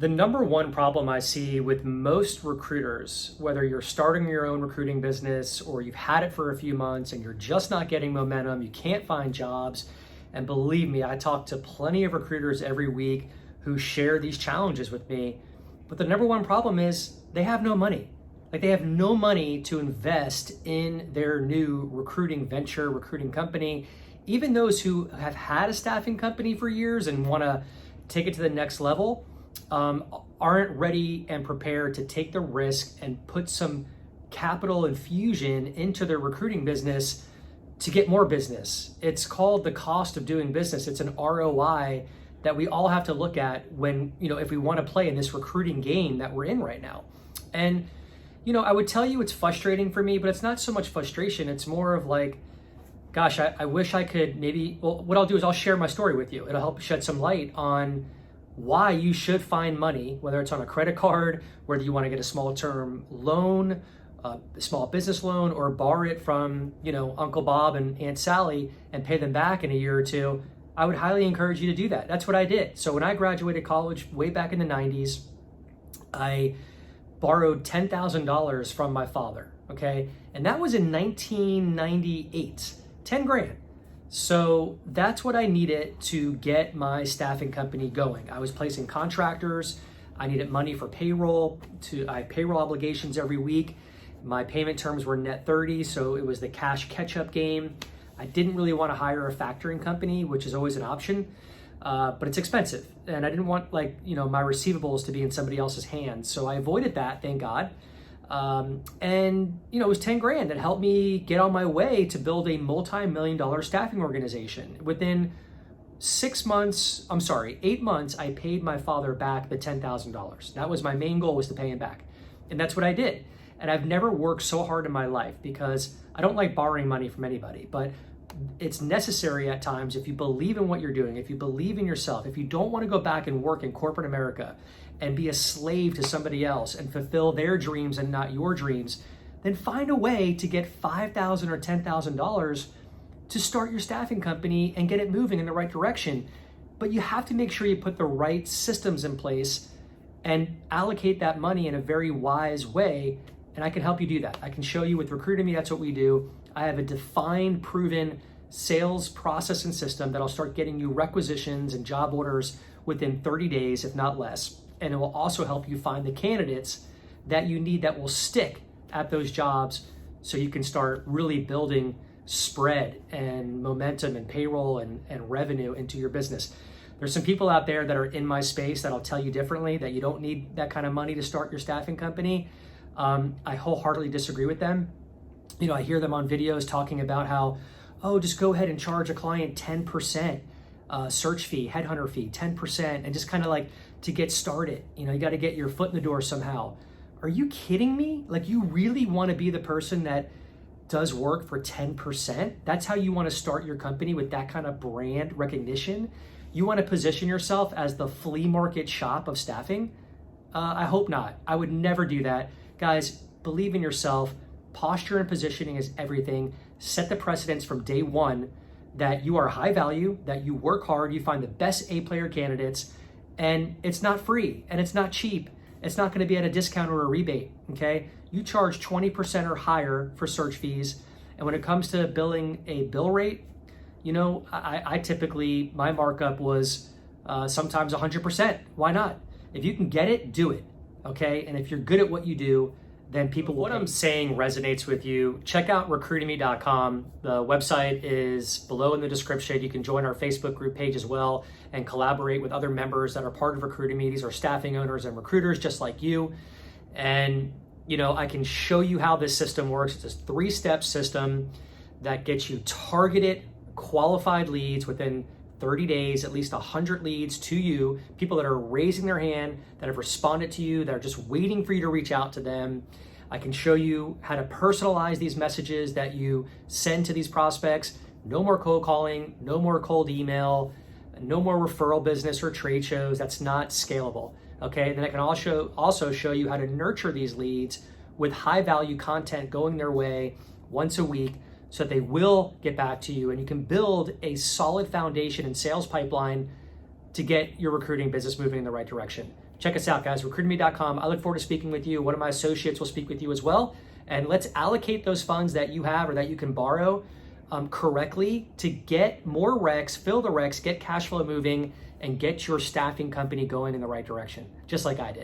The number one problem I see with most recruiters, whether you're starting your own recruiting business or you've had it for a few months and you're just not getting momentum, you can't find jobs, and believe me, I talk to plenty of recruiters every week who share these challenges with me, but the number one problem is they have no money. Like, they have no money to invest in their new recruiting venture, recruiting company. Even those who have had a staffing company for years and want to take it to the next level, aren't ready and prepared to take the risk and put some capital infusion into their recruiting business to get more business. It's called the cost of doing business. It's an ROI that we all have to look at when, if we want to play in this recruiting game that we're in right now. And, I would tell you it's frustrating for me, but it's not so much frustration. It's more of like, gosh, I wish I could what I'll do is I'll share my story with you. It'll help shed some light on why you should find money, whether it's on a credit card, whether you want to get a small term loan, a small business loan, or borrow it from, Uncle Bob and Aunt Sally and pay them back in a year or two. I would highly encourage you to do that. That's what I did. So when I graduated college way back in the 90s, I borrowed $10,000 from my father, okay? And that was in 1998, 10 grand. So that's what I needed to get my staffing company going. I was placing contractors. I needed money for payroll. I had payroll obligations every week. My payment terms were net 30, so it was the cash catch-up game. I didn't really want to hire a factoring company, which is always an option, but it's expensive. And I didn't want my receivables to be in somebody else's hands. So I avoided that, thank God. And it was 10 grand that helped me get on my way to build a multi-million-dollar staffing organization. Within 8 months, I paid my father back the $10,000. That was my main goal, was to pay him back. And that's what I did. And I've never worked so hard in my life because I don't like borrowing money from anybody, but it's necessary at times if you believe in what you're doing, if you believe in yourself, if you don't want to go back and work in corporate America and be a slave to somebody else and fulfill their dreams and not your dreams, then find a way to get $5,000 or $10,000 to start your staffing company and get it moving in the right direction. But you have to make sure you put the right systems in place and allocate that money in a very wise way. And I can help you do that. I can show you with Recruitemy, that's what we do. I have a defined, proven sales process and system that'll start getting you requisitions and job orders within 30 days, if not less. And it will also help you find the candidates that you need that will stick at those jobs so you can start really building spread and momentum and payroll and revenue into your business. There's some people out there that are in my space that'll tell you differently, that you don't need that kind of money to start your staffing company. I wholeheartedly disagree with them. I hear them on videos talking about how, just go ahead and charge a client 10% search fee, headhunter fee, 10%, and just kind of like to get started. You got to get your foot in the door somehow. Are you kidding me? Like, you really want to be the person that does work for 10%? That's how you want to start your company, with that kind of brand recognition? You want to position yourself as the flea market shop of staffing? I hope not. I would never do that. Guys, believe in yourself. Posture and positioning is everything. Set the precedence from day one that you are high value, that you work hard, you find the best A-player candidates, and it's not free and it's not cheap. It's not going to be at a discount or a rebate, okay? You charge 20% or higher for search fees. And when it comes to billing a bill rate, I typically, my markup was sometimes 100%. Why not? If you can get it, do it, okay? And if you're good at what you do, then people will. What I'm saying resonates with you, check out recruitemy.com. The website is below in the description. You can join our Facebook group page as well and collaborate with other members that are part of Recruitemy. These are staffing owners and recruiters just like you. And, I can show you how this system works. It's a 3-step system that gets you targeted, qualified leads within 30 days, at least 100 leads to you, people that are raising their hand, that have responded to you, that are just waiting for you to reach out to them. I can show you how to personalize these messages that you send to these prospects. No more cold calling, no more cold email, no more referral business or trade shows. That's not scalable, okay? Then I can also show you how to nurture these leads with high value content going their way once a week, so that they will get back to you, and you can build a solid foundation and sales pipeline to get your recruiting business moving in the right direction. check us out, guys, recruitemy.com. I look forward to speaking with you. One of my associates will speak with you as well. And let's allocate those funds that you have or that you can borrow correctly to get more recs, fill the recs, get cash flow moving, and get your staffing company going in the right direction, just like I did.